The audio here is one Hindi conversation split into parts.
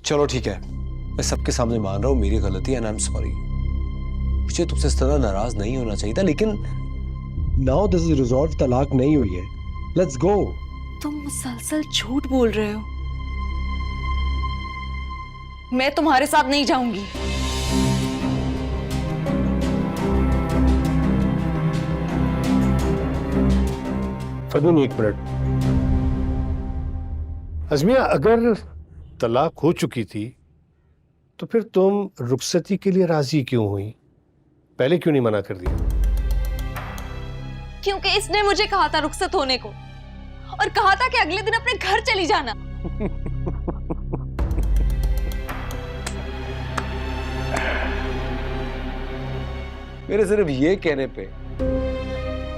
चलो ठीक है, मैं सबके सामने मान रहा हूँ मेरी गलती है एंड आई एम सॉरी। मुझे तुमसे इस तरह नाराज नहीं होना चाहिए था, लेकिन नाउ दिस इज रिजॉल्व, तलाक नहीं हुई है, लेट्स गो। तुम मुसलसल झूठ बोल रहे हो। मैं तुम्हारे साथ नहीं जाऊंगी। फदून एक मिनट। अज़मिया, अगर तलाक हो चुकी थी तो फिर तुम रुखसती के लिए राजी क्यों हुई? पहले क्यों नहीं मना कर दिया? क्योंकि इसने मुझे कहा था रुखसत होने को, और कहा था कि अगले दिन अपने घर चली जाना। मेरे सिर्फ ये कहने पे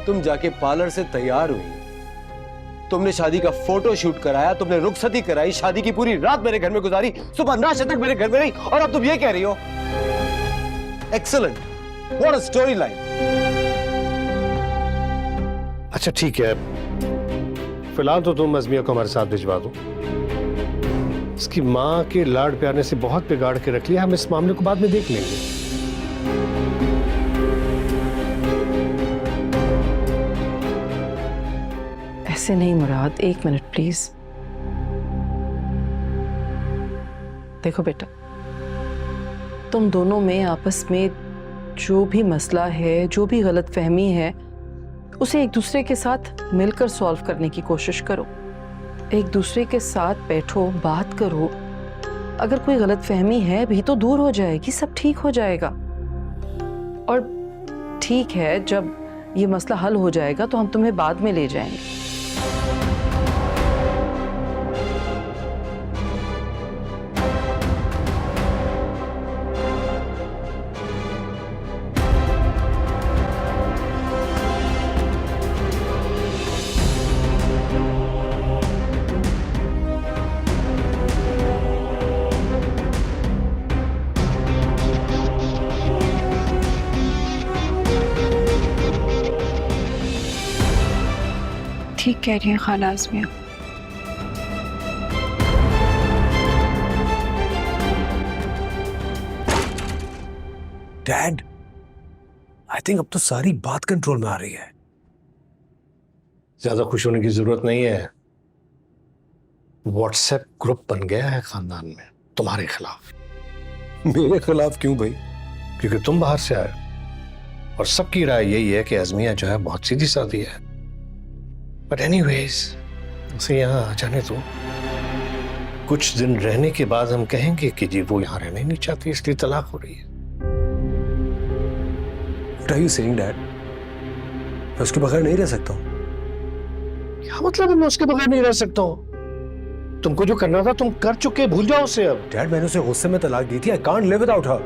तुम जाके पार्लर से तैयार हुई, तुमने शादी का फोटो शूट कराया, तुमने रुखसती कराई, शादी की पूरी रात मेरे घर में गुजारी, सुबह नाश्ते तक मेरे घर में रही, और अब तुम ये कह रही हो। Excellent, what a story line. अच्छा ठीक है, फिलहाल तो तुम अज़मिया को हमारे साथ भिजवा दो। इसकी माँ के लाड प्यार ने से बहुत बिगाड़ के रख लिया, हम इस मामले को बाद में देख लेंगे। ऐसे नहीं मुराद, एक मिनट प्लीज। देखो बेटा, तुम दोनों में आपस में जो भी मसला है, जो भी गलतफहमी है, उसे एक दूसरे के साथ मिलकर सॉल्व करने की कोशिश करो। एक दूसरे के साथ बैठो, बात करो। अगर कोई गलतफहमी है भी तो दूर हो जाएगी, सब ठीक हो जाएगा। और ठीक है, जब ये मसला हल हो जाएगा तो हम तुम्हें बाद में ले जाएंगे। ठीक कह रही है खाला अज़मिया। डैड, आई थिंक अब तो सारी बात कंट्रोल में आ रही है। ज्यादा खुश होने की जरूरत नहीं है। व्हाट्सएप ग्रुप बन गया है खानदान में तुम्हारे खिलाफ। मेरे खिलाफ क्यों भाई? क्योंकि तुम बाहर से आए और सबकी राय यही है कि अज़मिया जो है बहुत सीधी सादी है। बट एनीवेज, उसे यहाँ आ जाने दो। कुछ दिन रहने के बाद हम कहेंगे कि जी वो यहाँ रहना ही नहीं चाहती, इसलिए तलाक हो रही है। What are you saying, Dad? मैं उसके बगैर नहीं रह सकता हूँ। क्या मतलब है मैं उसके बगैर नहीं रह सकता हूँ? तुमको जो करना था तुम कर चुके, भूल जाओ उसे अब। डैड, मैंने उसे गुस्से में तलाक दी थी। I can't live without her.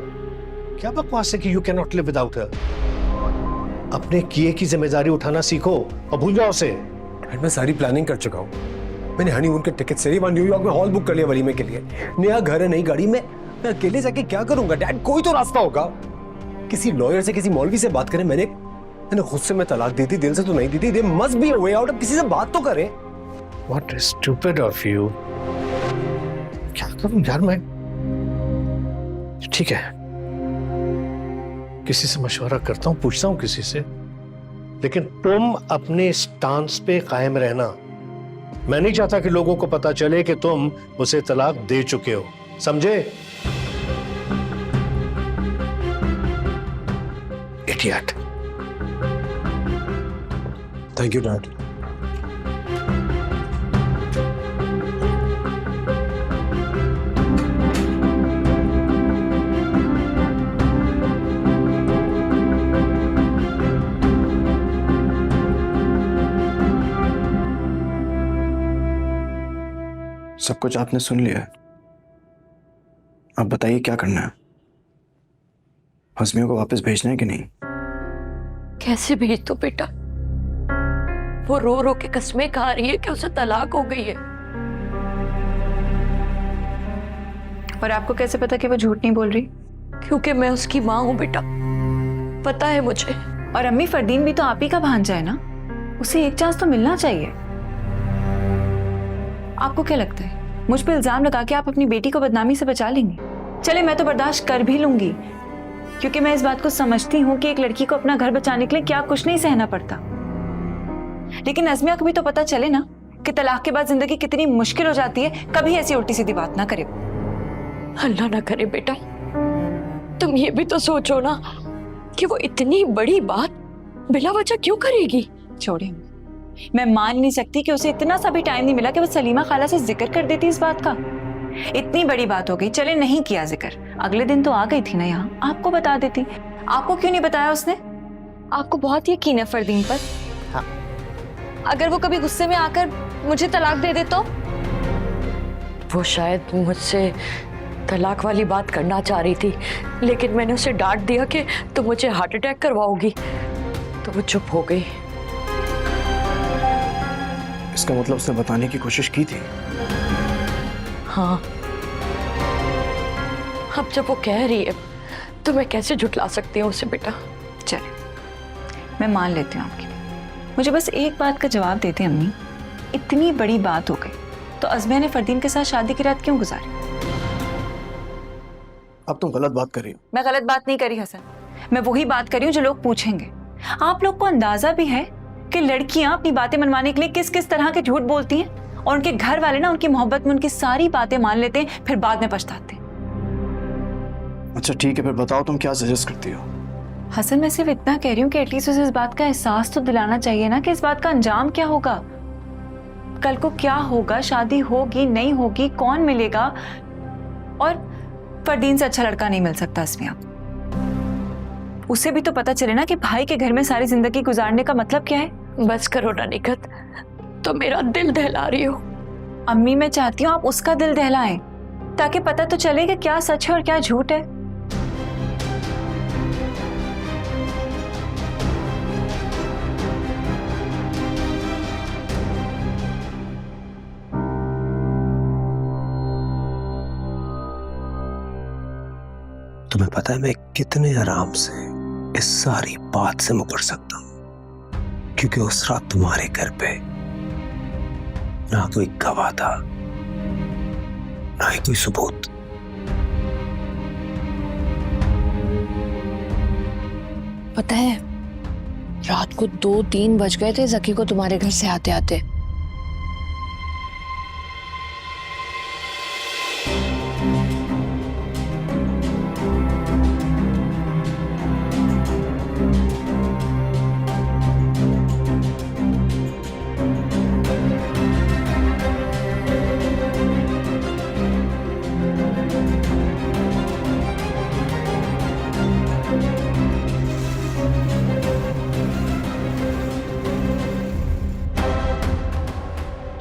क्या बकवास है कि you can not live without her? अपने किए की जिम्मेदारी उठाना सीखो और भूल जाओ उसे। मैं सारी प्लानिंग कर चुका हूँ। मैंने हनीमून के टिकट से वहां न्यूयॉर्क में हॉल बुक कर लिया वलीमे के लिए। नया घर है, नई गाड़ी में। मैं अकेले जाके क्या करूंगा डैड? कोई तो रास्ता होगा। किसी लॉयर से, किसी मौलवी से बात करें। मैंने गुस्से में तलाक दी थी, दिल से तो नहीं दी थी। There must be a way out. अब किसी से बात तो करें। What stupid of you. क्या करूं यार मैं? ठीक है, किसी से मशवरा करता हूं, पूछता हूं किसी से। लेकिन तुम अपने स्टांस पे कायम रहना। मैं नहीं चाहता कि लोगों को पता चले कि तुम उसे तलाक दे चुके हो, समझे? इडियट। Thank you dad. सब कुछ आपने सुन लिया है। अब बताइए क्या करना है? अज़मिया को वापस भेजना है कि नहीं? कैसे भेज दो बेटा? वो रो रो के कस्में खा रही है कि उसे तलाक हो गई है। और आपको कैसे पता कि वो झूठ नहीं बोल रही? क्योंकि मैं उसकी माँ हूँ बेटा, पता है मुझे। और अम्मी, फरदीन भी तो आप ही का भांजा है ना, उसे एक चांस तो मिलना चाहिए। आपको क्या लगता है मुझ पे इल्जाम लगा के आप अपनी बेटी को बदनामी से बचा लेंगे। चले, मैं तो बर्दाश्त कर भी लूंगी, क्योंकि मैं इस बात को समझती हूँ कि एक लड़की को अपना घर बचाने के लिए क्या कुछ नहीं सहना पड़ता। लेकिन अज़मिया को भी तो पता चले ना कि तलाक के बाद जिंदगी कितनी मुश्किल हो जाती है। कभी ऐसी उल्टी सीधी बात ना करे। अल्लाह ना करे बेटा, तुम ये भी तो सोचो ना कि वो इतनी बड़ी बात बिला वजह क्यों करेगी। छोड़िए, मैं मान नहीं सकती कि उसे इतना सा भी टाइम नहीं मिला कि वो सलीमा खाला से जिक्र कर देती इस बात का। इतनी बड़ी बात हो गई, चले नहीं किया जिक्र, अगले दिन तो आ गई थी ना यहाँ, आपको बता देती। आपको क्यों नहीं बताया उसने? आपको बहुत यकीन है फरदीन पर? हाँ। अगर वो कभी गुस्से में आकर मुझे तलाक दे दे तो? वो शायद मुझसे तलाक वाली बात करना चाह रही थी, लेकिन मैंने उसे डांट दिया कि तुम मुझे हार्ट अटैक करवाओगी, तो वो चुप हो गई। इसका मतलब उसने बताने की कोशिश की थी। हाँ, अब जब वो कह रही है तो मैं कैसे झुठला सकती हूँ उसे बेटा। चले, मैं मान लेती हूँ आपकी। मुझे बस एक बात का जवाब देते अम्मी, इतनी बड़ी बात हो गई तो अज़मिया ने फरदीन के साथ शादी की रात क्यों गुजारी? अब तुम गलत बात कर रही हो। मैं गलत बात नहीं करी हसन, मैं वही बात करी हूँ जो लोग पूछेंगे। आप लोग को अंदाजा भी है कि लड़कियां अपनी बातें मनवाने के लिए किस किस तरह के झूठ बोलती हैं, और उनके घर वाले ना उनकी मोहब्बत में उनकी सारी बातें मान लेते हैं, फिर बाद में पछताते हैं। अच्छा ठीक है, फिर बताओ तुम क्या सजेस्ट करती हो? हसन, मैं सिर्फ इतना कह रही हूँ कि एटलीस्ट उसे इस बात का एहसास तो दिलाना चाहिए ना कि इस बात का अंजाम क्या होगा, कल को क्या होगा, शादी होगी नहीं होगी, कौन मिलेगा। और फरदीन से अच्छा लड़का नहीं मिल सकता अज़मिया। उसे भी तो पता चले ना कि भाई के घर में सारी जिंदगी गुजारने का मतलब क्या है। बस करो ना निकत, तो मेरा दिल दहला रही हो। अम्मी, मैं चाहती हूँ आप उसका दिल दहलाएं, ताकि पता तो चले कि क्या सच है और क्या झूठ है। तुम्हें पता है मैं कितने आराम से इस सारी बात से मुकर सकता हूं, क्योंकि उस रात तुम्हारे घर पे ना कोई गवाह था, ना ही कोई सबूत। पता है, रात को 2-3 बज गए थे जकी को तुम्हारे घर से आते आते।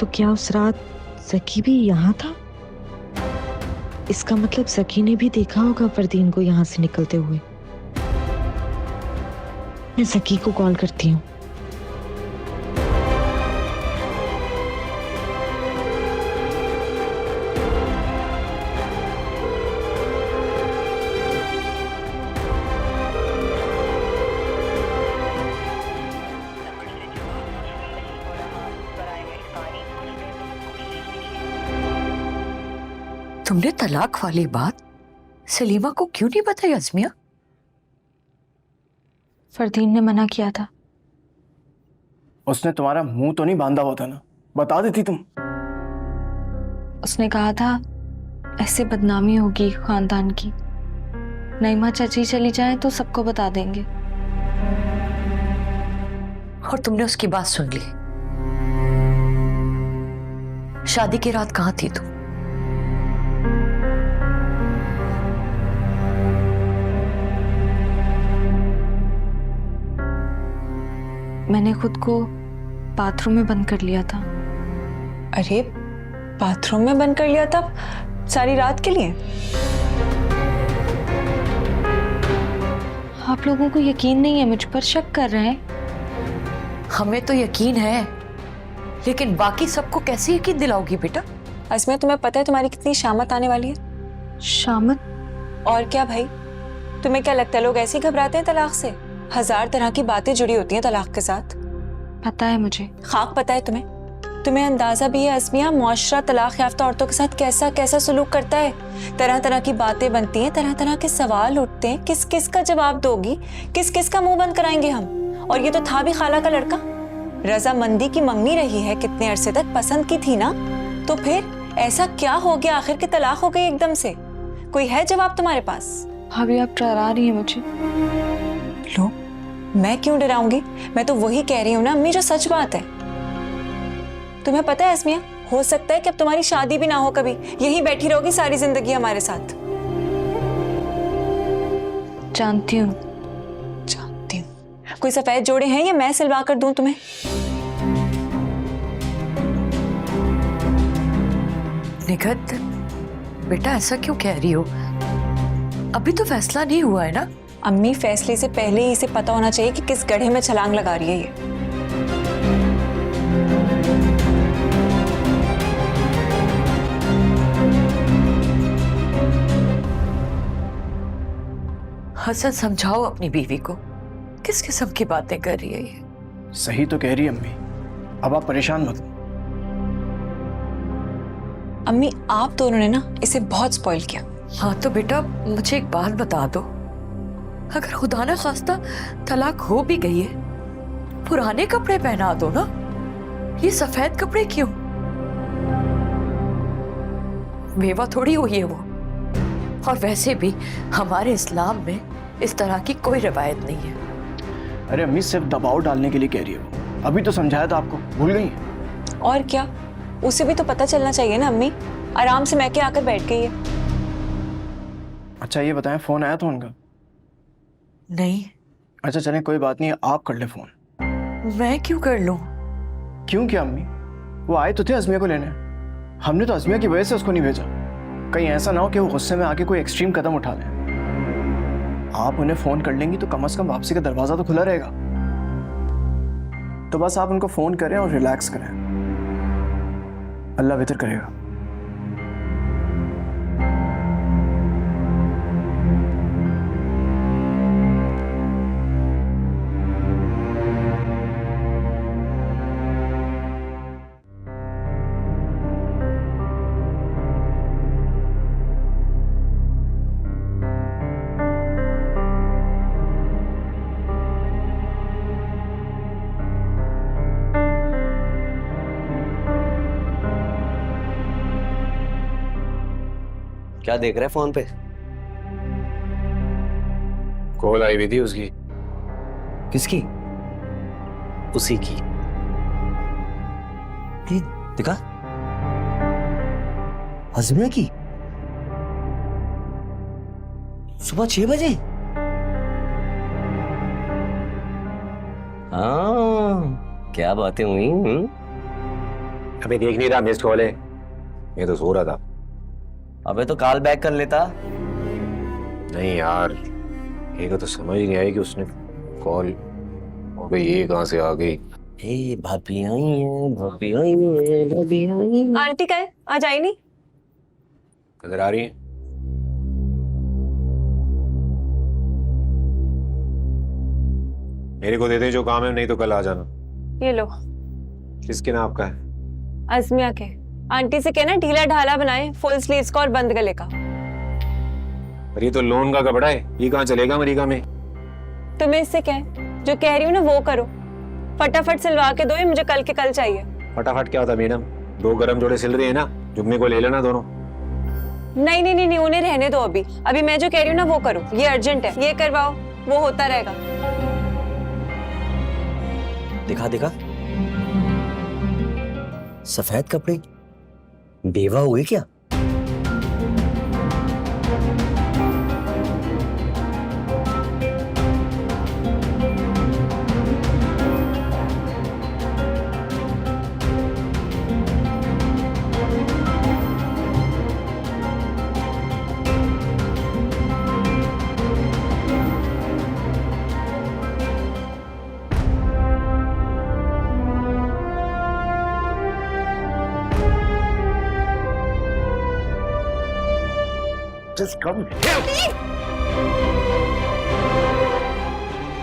तो क्या उस रात जकी भी यहाँ था? इसका मतलब जकी ने भी देखा होगा फरदीन को यहाँ से निकलते हुए। मैं जकी को कॉल करती हूँ। तुमने तलाक वाली बात सलीमा को क्यों नहीं बताई अज़मिया? फरदीन ने मना किया था। उसने तुम्हारा मुंह तो नहीं बांधा हुआ था ना, बता देती तुम। उसने कहा था ऐसे बदनामी होगी खानदान की, नईमा चाची चली जाए तो सबको बता देंगे। और तुमने उसकी बात सुन ली? शादी की रात कहाँ थी तुम? मैंने खुद को बाथरूम में बंद कर लिया था। अरे, बाथरूम में बंद कर लिया था सारी रात के लिए? आप लोगों को यकीन नहीं है मुझ पर, शक कर रहे हैं। हमें तो यकीन है, लेकिन बाकी सबको कैसे यकीन दिलाओगी बेटा? अज़मिया, तुम्हें पता है तुम्हारी कितनी शामत आने वाली है? शामत? और क्या भाई, तुम्हें क्या लगता है लोग ऐसे ही घबराते हैं तलाक से? 1000 तरह की बातें जुड़ी होती हैं तलाक के साथ। पता है मुझे। खाक पता है तुम्हें? तुम्हें अंदाजा भी है अस्मिया, मुआशरा तलाक याफ्ता औरतों के साथ कैसा कैसा सलूक करता है। तरह तरह की बातें बनती हैं, तरह तरह के सवाल उठते हैं। किस किस का जवाब दोगी, किस किस का मुंह बंद कराएंगे हम। और ये तो था भी खाला का लड़का, रजामंदी की मंगनी रही है, कितने अरसे तक पसंद की थी ना। तो फिर ऐसा क्या हो गया आखिर कि तलाक हो गई एकदम से? कोई है जवाब तुम्हारे पास? भाभी आप डरा रही हैं मुझे। लो, मैं क्यों डराऊंगी? मैं तो वही कह रही हूँ ना अम्मी, जो सच बात है। तुम्हें पता है अस्मिया, हो सकता है कि अब तुम्हारी शादी भी ना हो कभी, यही बैठी रहोगी सारी जिंदगी हमारे साथ। जानती हूँ। जानती हूँ। कोई सफेद जोड़े हैं या मैं सिलवा कर दूं तुम्हें? निगत, बेटा ऐसा क्यों कह रही हो? अभी तो फैसला नहीं हुआ है ना। अम्मी, फैसले से पहले ही इसे पता होना चाहिए कि किस गड्ढे में छलांग लगा रही है ये। हसन, समझाओ अपनी बीवी को, किस किस्म की बातें कर रही है ये। सही तो कह रही है अम्मी, अब आप परेशान मत हो। अम्मी, आप दोनों ने ना इसे बहुत स्पॉइल किया। हाँ तो बेटा मुझे एक बात बता दो, अगर खुदा ना खास्ता तलाक हो भी गई है, पुराने कपड़े पहना दो ना, ये सफेद कपड़े क्यों? बेवा थोड़ी हुई है वो। और वैसे भी हमारे इस्लाम में इस तरह की कोई रवायत नहीं है। अरे अम्मी, सिर्फ दबाव डालने के लिए कह रही है वो। अभी तो समझाया था आपको, भूल गई हैं? और क्या, उसे भी तो पता चलना चाहिए ना अम्मी। आराम से मैके आकर बैठ गई है। अच्छा ये बताएं, फोन आया था उनका? नहीं। अच्छा चलें, कोई बात नहीं, आप कर ले फोन। मैं क्यों कर लूं? क्यों क्या अम्मी, वो आए तो थे अज़मिया को लेने। हमने तो अज़मिया की वजह से उसको नहीं भेजा। कहीं ऐसा ना हो कि वो गुस्से में आके कोई एक्सट्रीम कदम उठा लें। आप उन्हें फोन कर लेंगी तो कम से कम वापसी का दरवाजा तो खुला रहेगा। तो बस आप उनको फोन करें और रिलैक्स करें, अल्लाह बेहतर करेगा। क्या देख रहे हैं फोन पे? कॉल आई हुई थी उसकी। किसकी? उसी की। ये दिखा, अज़मिया की, सुबह 6 बजे। हाँ, क्या बातें हुई? अबे देख नहीं रहा, मिस्ड कॉल है। मैं तो सो रहा था। अबे तो कॉल बैक कर लेता। नहीं यार, एक तो समझ ही नहीं आई कि उसने कॉल, अबे ये कहाँ से आ गई? ए भाभी आई है, भाभी आई है, भाभी आई है। आंटी का है, आज आई नहीं? नजर आ रही है? मेरे को दे दे जो काम है, नहीं तो कल आ जाना। ये लो। किसके नाम का है? अज़मिया के। आंटी से कहना ढीला ढाला बनाए, फुल स्लीव्स का और बंद गले का। पर ये तो लोन का कपड़ा है, ये कहाँ चलेगा अमेरिका में? तुम्हें इससे क्या है, जो कह रही हूँ ना वो करो। फटाफट सिलवा के दो, ये मुझे कल के कल चाहिए। फटाफट क्या होता मैडम, 2 गरम जोड़े सिल रहे हैं ना, जुम्मे को ले लेना दोनों। नहीं नहीं नहीं नहीं, उन्हें रहने दो अभी। अभी मैं जो कह रही हूँ ना वो करो, ये अर्जेंट है, ये करवाओ, वो होता रहेगा। दिखा दिखा, सफेद कपड़े, बेवा हुए क्या? Just come here.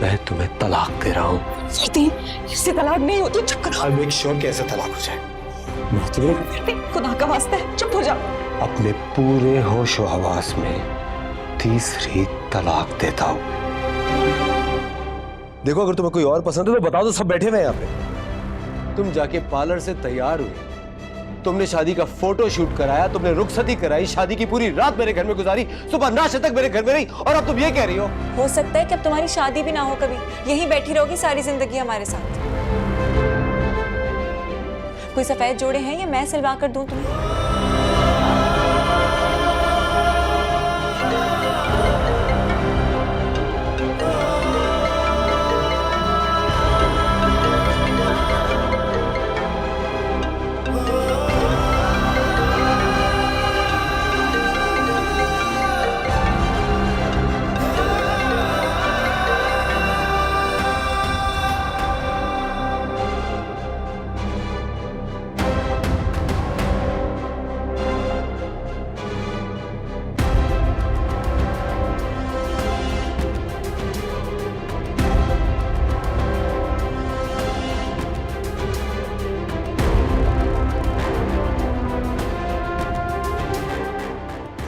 मैं तुम्हें तलाक दे रहा हूँ। इससे तलाक नहीं होती, चुप करो। I'll make sure कि ऐसा तलाक हो जाए। मतलब खुदा का वास्ता है चुप हो जाओ। अपने पूरे होश और हवास में तीसरी तलाक देता हूं। देखो, अगर तुम्हें कोई और पसंद है तो बता दो, सब बैठे हुए हैं यहाँ पे। तुम जाके पार्लर से तैयार हुई, तुमने शादी का फोटो शूट कराया, तुमने रुखसती कराई, शादी की पूरी रात मेरे घर में गुजारी, सुबह नाश्ते तक मेरे घर में रही, और अब तुम ये कह रही हो सकता है कि अब तुम्हारी शादी भी ना हो, कभी यहीं बैठी रहोगी सारी जिंदगी हमारे साथ। कोई सफेद जोड़े हैं या मैं सिलवा कर दूं तुम्हें?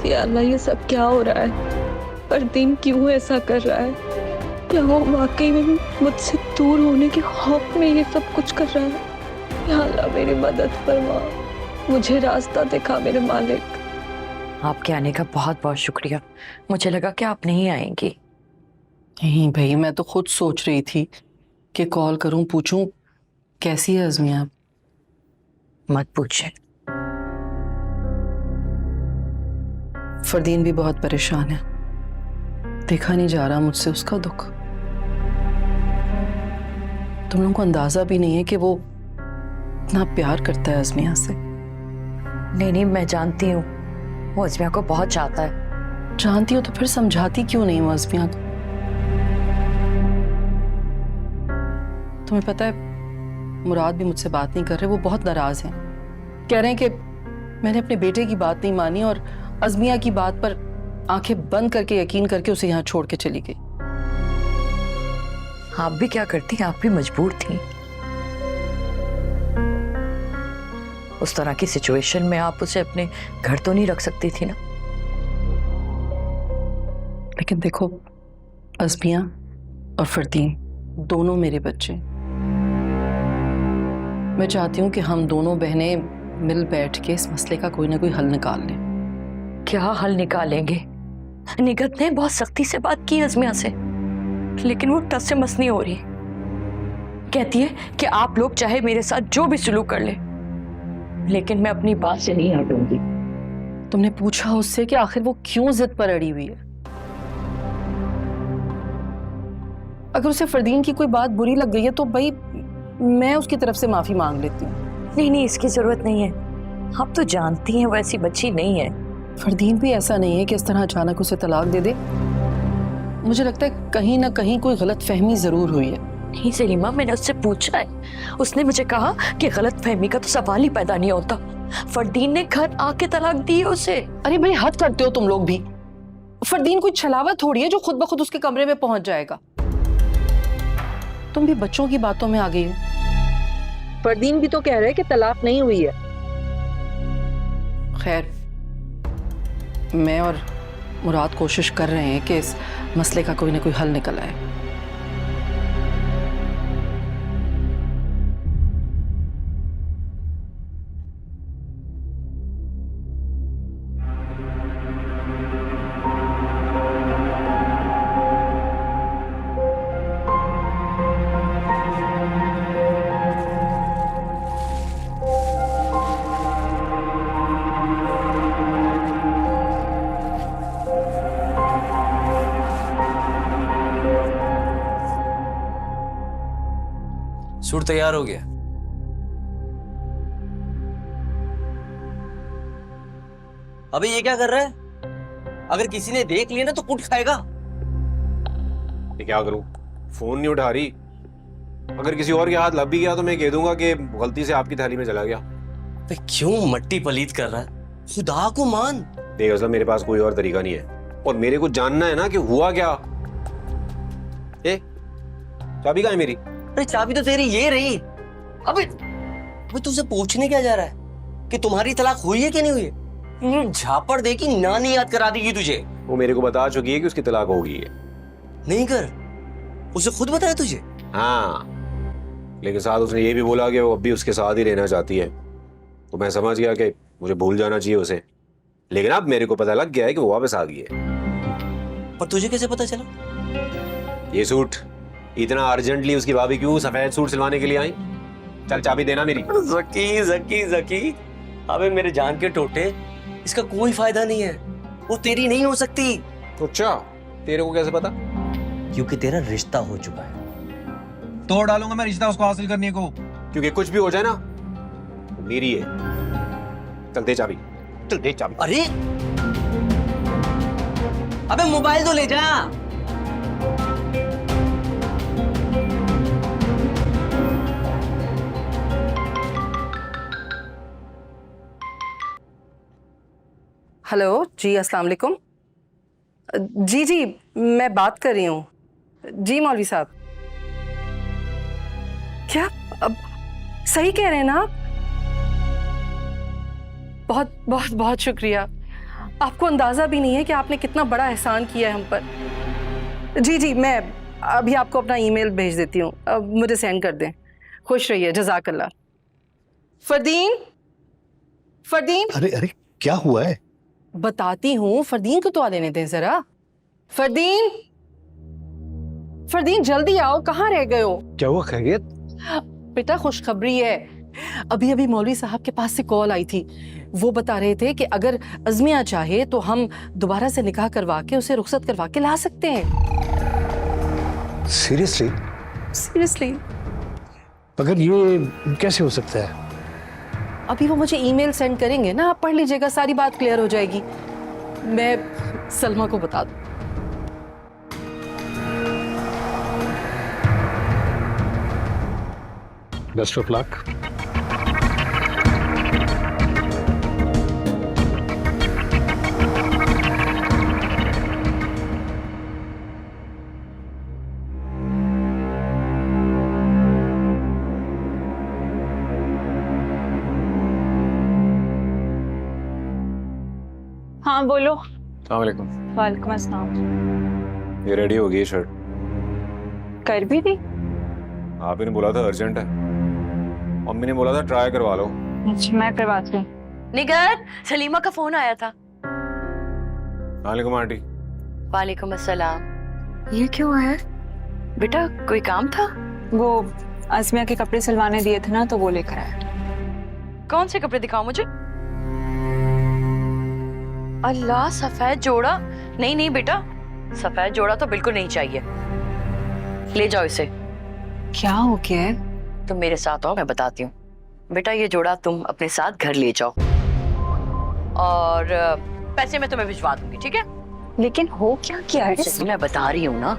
या अल्लाह, ये सब क्या हो रहा है? परदीन क्यों ऐसा कर रहा है? क्या वो वाकई में मुझसे दूर होने के खौफ में ये सब कुछ कर रहा है? या अल्लाह, मेरी मदद फरमा, मुझे रास्ता दिखा मेरे मालिक। आपके आने का बहुत बहुत शुक्रिया। मुझे लगा कि आप नहीं आएंगी। नहीं भाई, मैं तो खुद सोच रही थी कि कॉल करूं, पूछूं कैसी है अज़मिया। मत पूछे। फरदीन भी बहुत परेशान है, देखा नहीं जा रहा मुझसे उसका दुख। तुम लोगों को अंदाजा भी नहीं है कि वो इतना प्यार करता है अज़मिया से। नहीं, मैं जानती हूँ, वो अज़मिया को बहुत चाहता है। जानती हो तो फिर समझाती क्यों नहीं वो अज़मिया को? तुम्हें पता है, मुराद भी मुझसे बात नहीं कर रहे, वो बहुत नाराज हैं। कह रहे हैं कि मैंने अपने बेटे की बात नहीं मानी और अज़मिया की बात पर आंखें बंद करके यकीन करके उसे यहाँ छोड़ के चली गई। आप भी क्या करती, आप भी मजबूर थी। उस तरह की सिचुएशन में आप उसे अपने घर तो नहीं रख सकती थी ना। लेकिन देखो, अज़मिया और फरदीन दोनों मेरे बच्चे। मैं चाहती हूँ कि हम दोनों बहनें मिल बैठ के इस मसले का कोई ना कोई हल निकाल लें। क्या हल निकालेंगे? निगत ने बहुत सख्ती से बात की अज़मिया से, लेकिन वो टस से मस नहीं हो रही। कहती है कि आप लोग चाहे मेरे साथ जो भी सुलूक कर ले, लेकिन मैं अपनी बात से नहीं हटूंगी। तुमने पूछा उससे कि आखिर वो क्यों जिद पर अड़ी हुई है? अगर उसे फरदीन की कोई बात बुरी लग गई है तो भाई मैं उसकी तरफ से माफी मांग लेती हूँ। नहीं, इसकी जरूरत नहीं है। आप तो जानती हैं वो ऐसी बच्ची नहीं है। फरदीन भी ऐसा नहीं है कि इस तरह अचानक उसे तलाक दे दे। मुझे लगता है कहीं ना कहीं कोई गलत फहमी जरूर हुई है। नहीं सलीमा, मैंने उससे पूछा है, उसने मुझे कहा कि गलत फहमी का तो सवाल ही पैदा नहीं होता। फरदीन ने घर आके तलाक दी है उसे। अरे भाई, हद करते हो तुम लोग भी। फरदीन कोई छलावा थोड़ी है जो खुद ब खुद उसके कमरे में पहुंच जाएगा। तुम भी बच्चों की बातों में आ गई हो। फरदीन भी तो कह रहे हैं कि तलाक नहीं हुई है। खैर, मैं और मुराद कोशिश कर रहे हैं कि इस मसले का कोई ना कोई हल निकल आए। सूट तैयार हो गया। अबे ये क्या कर रहा है? अगर किसी ने देख लिया ना तो कुट खाएगा। ये क्या करूं? फोन नहीं उठा रही। अगर किसी और के हाथ लग भी गया तो मैं कह दूंगा कि गलती से आपकी थाली में चला गया। अबे क्यों मट्टी पलीत कर रहा है? खुदा को मान। देख असलम, मेरे पास कोई और तरीका नहीं है और मेरे को जानना है ना कि हुआ क्या। चाबी कहाँ है मेरी? अरे चाबी तो तेरी ये रही। अबे तुझसे पूछने क्या जा रहा है? कि तुम्हारी तलाक हुई है कि नहीं हुई है। ये झापड़ दे की नानी याद करा देगी तुझे। वो मेरे को बता चुकी है कि उसकी तलाक हो गई है। नहीं कर, उसे खुद बताया तुझे? हाँ, लेकिन साथ उसने ये भी बोला कि वो अब भी उसके साथ ही रहना चाहती है। तो मैं समझ गया कि मुझे भूल जाना चाहिए उसे, लेकिन अब मेरे को पता लग गया है कि वो वापस आ गई है। पर तुझे कैसे पता चला? ये सूट इतना अर्जेंटली उसकी भाभी क्यों सफेद सूट सिलवाने के लिए आई? चल चाबी देना मेरी। जकी जकी जकी, अबे मेरे जान के टोटे, इसका कोई फायदा नहीं है, वो तेरी नहीं हो सकती। अच्छा, तेरे को कैसे पता? क्योंकि तेरा रिश्ता हो चुका है। तोड़ डालूंगा मैं रिश्ता उसको हासिल करने को, क्योंकि कुछ भी हो जाए ना वो मेरी है। चल दे चाबी, चल दे चाबी। अरे अबे मोबाइल तो ले जा। हेलो जी, अस्सलाम वालेकुम। जी जी, मैं बात कर रही हूँ। जी मौलवी साहब। क्या अब सही कह रहे हैं ना आप? बहुत बहुत बहुत शुक्रिया। आपको अंदाज़ा भी नहीं है कि आपने कितना बड़ा एहसान किया है हम पर। जी जी, मैं अभी आपको अपना ईमेल भेज देती हूँ, अब मुझे सेंड कर दें। खुश रहिए, जज़ाकल्लाह। फरदीन, फरदीन। अरे अरे, क्या हुआ है? बताती हूँ, फरदीन को तो आ लेने दें जरा। फरदीन, फरदीन जल्दी आओ, कहाँ रह गए हो? क्या हुआ, खैरियत? बेटा खुशखबरी है, अभी अभी मौलवी साहब के पास से कॉल आई थी। वो बता रहे थे कि अगर अज़मिया चाहे तो हम दोबारा से निकाह करवा के उसे रुखसत करवा के ला सकते हैं। सीरियसली? सीरियसली। मगर ये कैसे हो सकता है? अभी वो मुझे ईमेल सेंड करेंगे ना, आप पढ़ लीजिएगा, सारी बात क्लियर हो जाएगी। मैं सलमा को बता दूं। Best of luck. हाँ बोलो। अस्सलाम वालेकुम। वालेकुम अस्सलाम। ये रेडी हो गई शर्ट? कर भी दी? आप ही ने बोला था अर्जेंट है, मम्मी ने बोला था ट्राई करवा लो। अच्छा, मैं करवाती हूँ। निगर, सलीमा का फोन आया था। वालेकुम आंटी। वालेकुम अस्सलाम। ये क्यों है? बेटा कोई काम था? वो अज़मिया के कपड़े सिलवाने दिए थे ना, तो वो लेकर आया। कौन से कपड़े दिखाओ मुझे? अल्लाह, सफेद जोड़ा? नहीं नहीं बेटा, सफेद जोड़ा तो बिल्कुल नहीं चाहिए। ले जाओ इसे। क्या हो गया है? तुम मेरे साथ आओ, मैं बताती हूँ। बेटा ये जोड़ा तुम अपने साथ घर ले जाओ और पैसे मैं तुम्हें भिजवा दूंगी, ठीक है? लेकिन हो क्या किया है? मैं बता रही हूँ ना।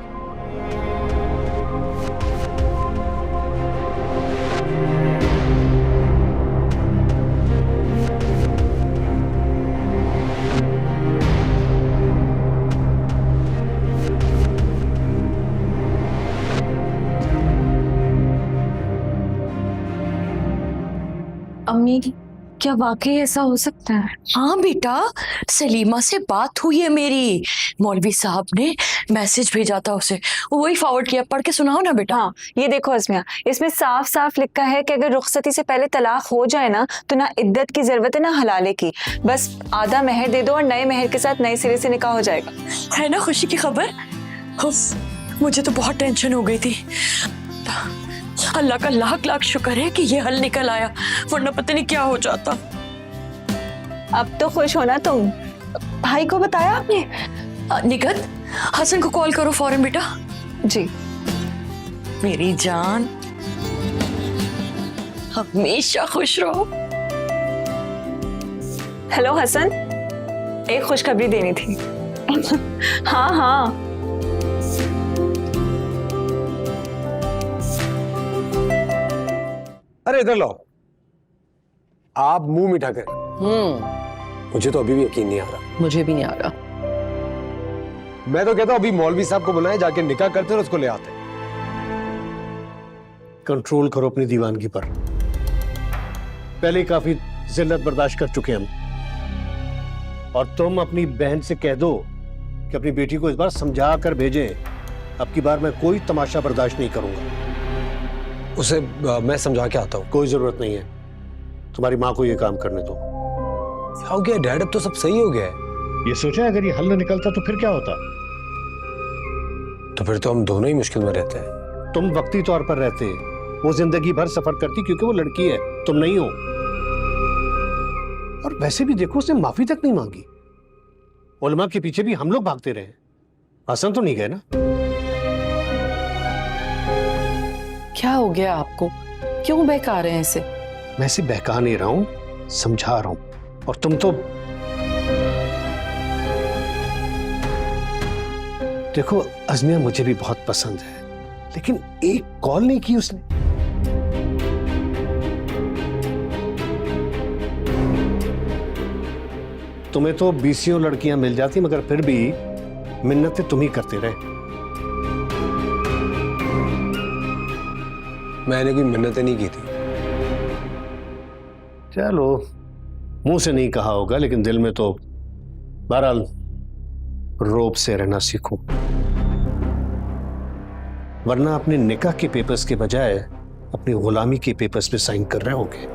अम्मी, क्या वाकई ऐसा हो सकता है? हाँ बेटा, सलीमा से बात हुई है मेरी। मौलवी साहब ने मैसेज भेजा था उसे, वही फॉरवर्ड किया। पढ़ के सुनाओ ना बेटा। हाँ, ये देखो अज़मिया, इसमें साफ साफ लिखा है कि अगर रुखसती से पहले तलाक हो जाए ना, तो ना इद्दत की जरूरत है ना हलाले की। बस आधा महर दे दो और नए महर के साथ नए सिरे से निकाह हो जाएगा। है ना खुशी की खबर? मुझे तो बहुत टेंशन हो गई थी। अल्लाह का लाख लाख शुक्र है कि ये हल निकल आया, वरना पता नहीं क्या हो जाता। अब तो खुश होना तुम। भाई को बताया आपने? निगत, हसन को कॉल करो फौरन बेटा। जी। मेरी जान, हमेशा खुश रहो। हेलो हसन, एक खुशखबरी देनी थी। हाँ हाँ, अरे इधर लाओ। आप मुंह मीठा करें। मुझे तो अभी भी यकीन नहीं आ रहा। मुझे भी नहीं आ रहा। मैं तो कहता हूं अभी मौलवी साहब को बुलाएं, जाके निकाह करते और उसको ले आते। कंट्रोल करो अपनी दीवानगी पर। पहले काफी जिल्लत बर्दाश्त कर चुके हैं हम। और तुम अपनी बहन से कह दो कि अपनी बेटी को इस बार समझा कर भेजें। अब की बार मैं कोई तमाशा बर्दाश्त नहीं करूंगा। उसे मैं समझा के आता हूँ। कोई जरूरत नहीं है, तुम्हारी माँ को ये काम करने दो। क्या हो गया डैड? अब तो सब सही हो गया है। ये सोचा अगर ये हल न निकलता तो फिर क्या होता? तो फिर तो हम दोनों ही मुश्किल में रहते हैं। तुम वक्ती तौर पर रहते, वो जिंदगी भर सफर करती क्योंकि वो लड़की है, तुम नहीं हो। और वैसे भी देखो, उसने माफी तक नहीं मांगी। उलमा के पीछे भी हम लोग भागते रहे, आसान तो नहीं गए ना। क्या हो गया आपको? क्यों बहका रहे हैं इसे? मैं इसे बहका नहीं रहा हूं, समझा रहा हूं। और तुम तो देखो, अज़मिया मुझे भी बहुत पसंद है, लेकिन एक कॉल नहीं की उसने। तुम्हें तो 20 लड़कियां मिल जाती, मगर फिर भी मिन्नतें तुम ही करते रहे। मैंने कोई मिन्नतें नहीं की थी। चलो, मुंह से नहीं कहा होगा, लेकिन दिल में तो बहरहाल रोब से रहना सीखो, वरना अपने निकाह के पेपर्स के बजाय अपनी गुलामी के पेपर्स पे साइन कर रहे होगे।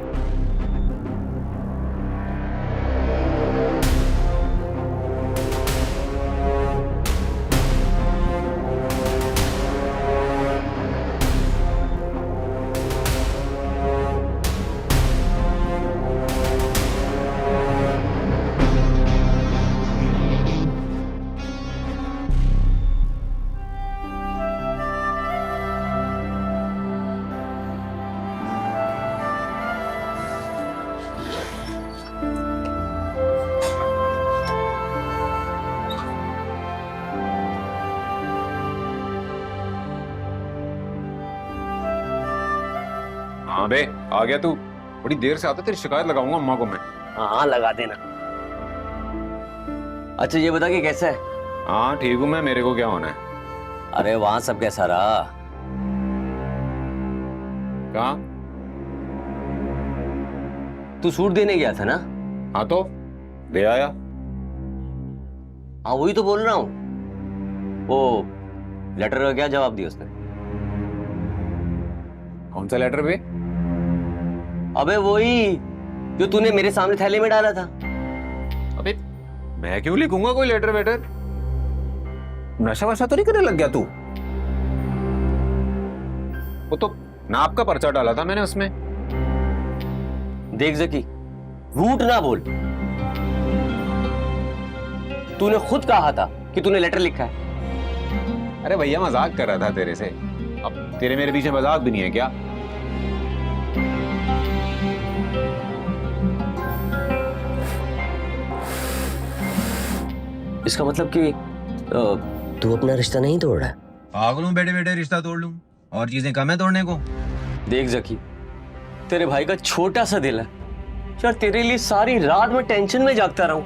हाँ बे, आ गया तू? बड़ी देर से आता, तेरी शिकायत लगाऊंगा अम्मा को मैं। हाँ लगा देना। अच्छा ये बता कि कैसा है? हाँ ठीक हूँ मैं, मेरे को क्या होना है? अरे वहां सब कैसा रहा? कहाँ? तू सूट देने गया था ना? हाँ तो दे आया। हाँ वही तो बोल रहा हूँ। वो लेटर का क्या जवाब दिया उसने? कौन सा लेटर बे? अबे वही जो तूने मेरे सामने थैले में डाला था। अबे मैं क्यों लिखूंगा कोई लेटर वेटर? नशा वशा तो नहीं करने लग गया तू? वो तो नाप का पर्चा डाला था मैंने उसमें। देख जकी, झूठ ना बोल। तूने खुद कहा था कि तूने लेटर लिखा है। अरे भैया मजाक कर रहा था तेरे से। अब तेरे मेरे बीच में मजाक भी नहीं है क्या? इसका मतलब कि तू अपना रिश्ता नहीं तोड़ रहा है? पागल हूँ बैठे बैठे रिश्ता तोड़ लूं? और चीजें कम है तोड़ने को? देख जकी, तेरे भाई का छोटा सा दिल है यार, तेरे लिए सारी रात में टेंशन में जागता रहूं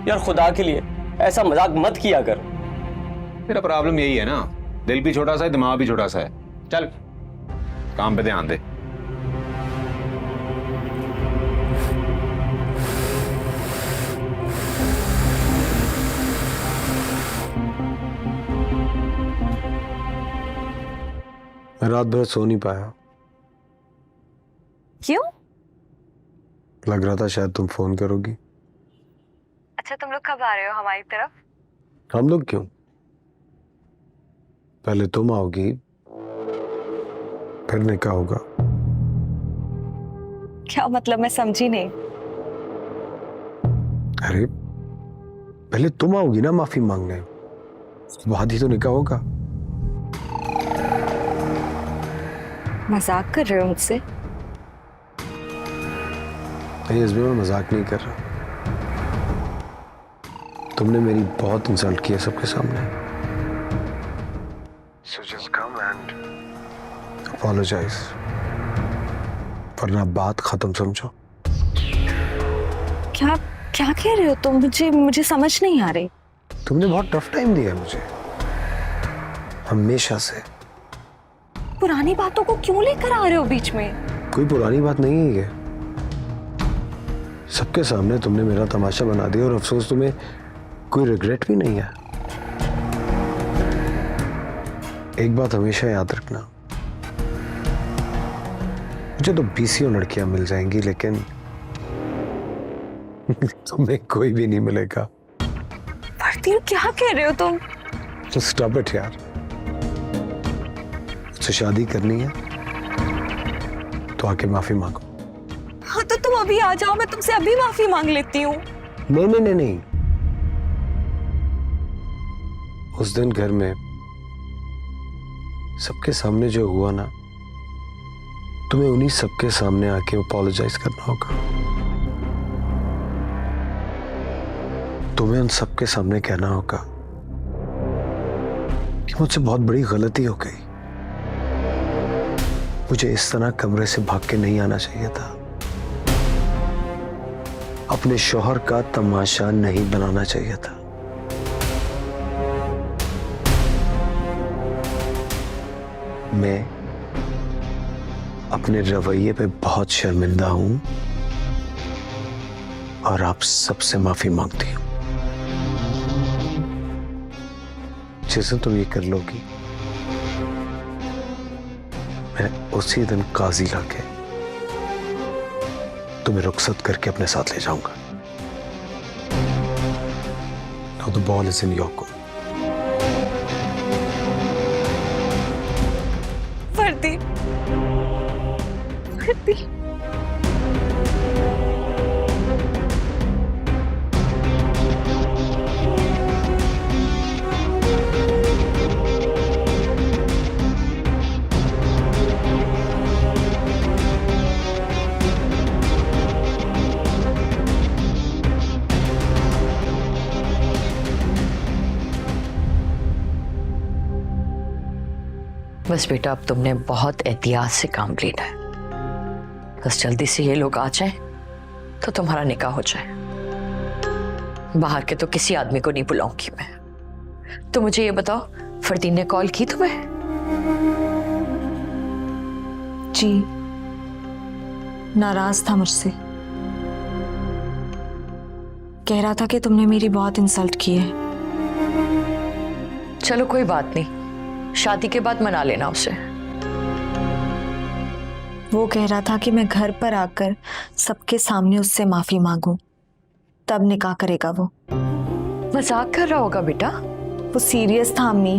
यार। खुदा के लिए ऐसा मजाक मत किया कर। तेरा प्रॉब्लम यही है ना, दिल भी छोटा सा है, दिमाग भी छोटा सा है। चल काम पे ध्यान दे। मैं रात भर सो नहीं पाया। क्यों? लग रहा था शायद तुम फोन करोगी। अच्छा तुम लोग कब आ रहे हो हमारी तरफ? हम लोग क्यों? पहले तुम आओगी, फिर निकाह होगा। क्या मतलब? मैं समझी नहीं। अरे पहले तुम आओगी ना माफी मांगने, उसके बाद ही तो निकाह होगा। मजाक कर रहे हो मुझसे? नहीं इसमें मैं मजाक नहीं कर रहा। तुमने मेरी बहुत इंसल्ट की है सबके सामने। So just come and apologize, वरना बात खत्म समझो। क्या क्या कह रहे हो तुम? मुझे समझ नहीं आ रही। तुमने बहुत टफ टाइम दिया है मुझे, हमेशा से। पुरानी बातों को क्यों लेकर आ रहे हो बीच में? कोई पुरानी बात नहीं है ये। सबके सामने तुमने मेरा तमाशा बना दिया और अफसोस तुम्हें कोई रिग्रेट भी नहीं है। एक बात हमेशा याद रखना, मुझे तो 20 लड़कियां मिल जाएंगी लेकिन तुम्हें कोई भी नहीं मिलेगा। फरदीन क्या कह रहे हो तुम? स्टॉप इट यार। मुझसे शादी करनी है तो आके माफी मांगो। हाँ तो तुम अभी आ जाओ, मैं तुमसे अभी माफी मांग लेती हूँ। नहीं नहीं नहीं नहीं, उस दिन घर में सबके सामने जो हुआ ना, तुम्हें उन्हीं सबके सामने आके अपोलोजाइज करना होगा। तुम्हें उन सबके सामने कहना होगा कि मुझसे बहुत बड़ी गलती हो गई, मुझे इस तरह कमरे से भाग के नहीं आना चाहिए था, अपने शौहर का तमाशा नहीं बनाना चाहिए था। मैं अपने रवैये पे बहुत शर्मिंदा हूं और आप सबसे माफी मांगती हूं। जैसे तुम ये कर लोगी, मैं उसी दिन काजी लाके तुम्हें रुखसत करके अपने साथ ले जाऊंगा। Now the ball is in your court. Fardeen, Fardeen, बस बेटा अब तुमने बहुत एहतियात से काम लेना है। बस जल्दी से ये लोग आ जाएं तो तुम्हारा निकाह हो जाए। बाहर के तो किसी आदमी को नहीं बुलाऊंगी मैं। तो मुझे ये बताओ, फरदीन ने कॉल की तुम्हें? जी, नाराज था मुझसे, कह रहा था कि तुमने मेरी बहुत इंसल्ट की है। चलो कोई बात नहीं, शादी के बाद मना लेना उसे। वो कह रहा था कि मैं घर पर आकर सबके सामने उससे माफी मांगूं, तब निकाह करेगा वो। मजाक कर रहा होगा बेटा। वो सीरियस था अम्मी,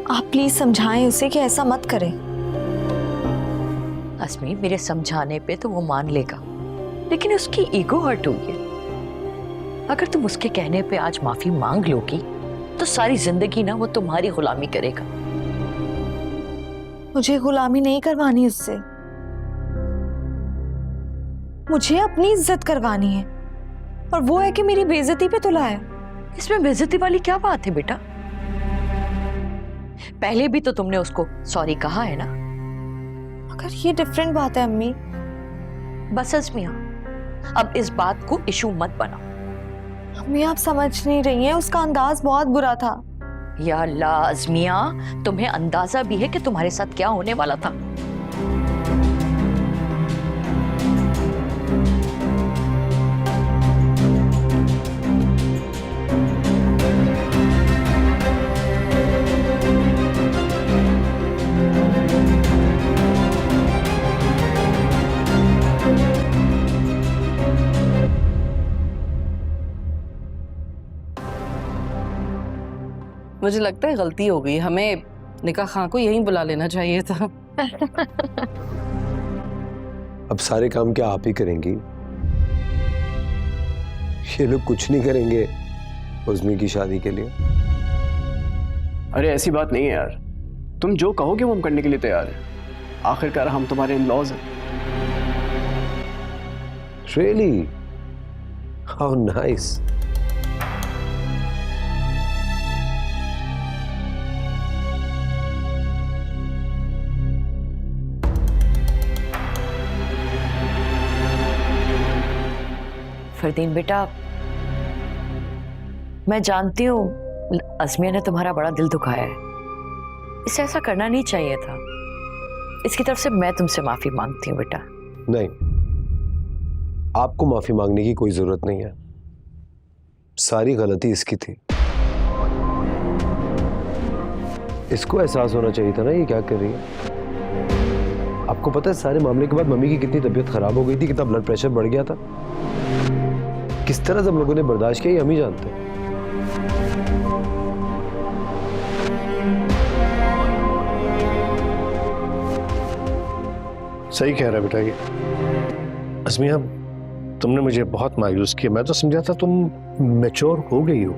आप प्लीज समझाएं उसे कि ऐसा मत करे। अस्मी, मेरे समझाने पे तो वो मान लेगा, लेकिन उसकी ईगो हर्ट हुई है। अगर तुम उसके कहने पे आज माफी मांग लोगी तो सारी जिंदगी ना वो तुम्हारी गुलामी करेगा। मुझे गुलामी नहीं करवानी उससे, मुझे अपनी इज्जत करवानी है, और वो है कि मेरी बेइज्जती पे तुला है। इसमें बेइज्जती वाली क्या बात है बेटा? पहले भी तो तुमने उसको सॉरी कहा है ना। मगर ये डिफरेंट बात है अम्मी। बस अज़मिया, अब इस बात को इशू मत बनाओ। अम्मी आप समझ नहीं रही हैं, उसका अंदाज बहुत बुरा था। या अल्लाह अज़मिया, तुम्हें अंदाजा भी है कि तुम्हारे साथ क्या होने वाला था? मुझे लगता है गलती हो गई, हमें निकाह खां को यहीं बुला लेना चाहिए था। अब सारे काम क्या आप ही करेंगी? ये लोग कुछ नहीं करेंगे उज़्मी की शादी के लिए। अरे ऐसी बात नहीं है यार, तुम जो कहोगे वो हम करने के लिए तैयार हैं। आखिरकार हम तुम्हारे इन-लॉज हैं। Really? How nice. फरदीन बेटा, मैं जानती हूँ अज़मिया ने तुम्हारा बड़ा दिल दुखाया है। इसे ऐसा करना नहीं चाहिए था। इसकी तरफ से मैं तुमसे माफी मांगती हूँ बेटा। नहीं, आपको माफी मांगने की कोई जरूरत नहीं है, सारी गलती इसकी थी। इसको एहसास होना चाहिए था ना ये क्या कर रही है। आपको पता है सारे मामले के बाद मम्मी की कितनी तबीयत खराब हो गई थी, कितना ब्लड प्रेशर बढ़ गया था, किस तरह सब लोगों ने बर्दाश्त किया ये हम ही जानते हैं। सही कह रहा है बेटा ये। अज़मिया, तुमने मुझे बहुत मायूस किया। मैं तो समझा था तुम मैच्योर हो गई हो।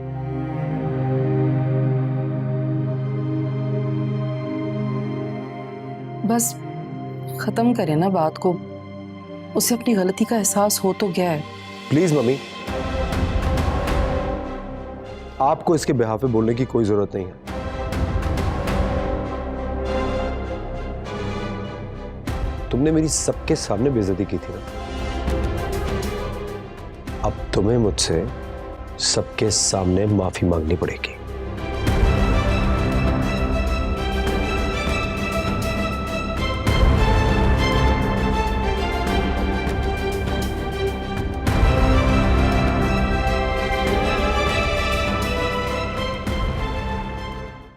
बस खत्म करें ना बात को, उसे अपनी गलती का एहसास हो तो गया है। प्लीज मम्मी, आपको इसके बिहाफ पे बोलने की कोई जरूरत नहीं है। तुमने मेरी सबके सामने बेइज्जती की थी ना, अब तुम्हें मुझसे सबके सामने माफी मांगनी पड़ेगी।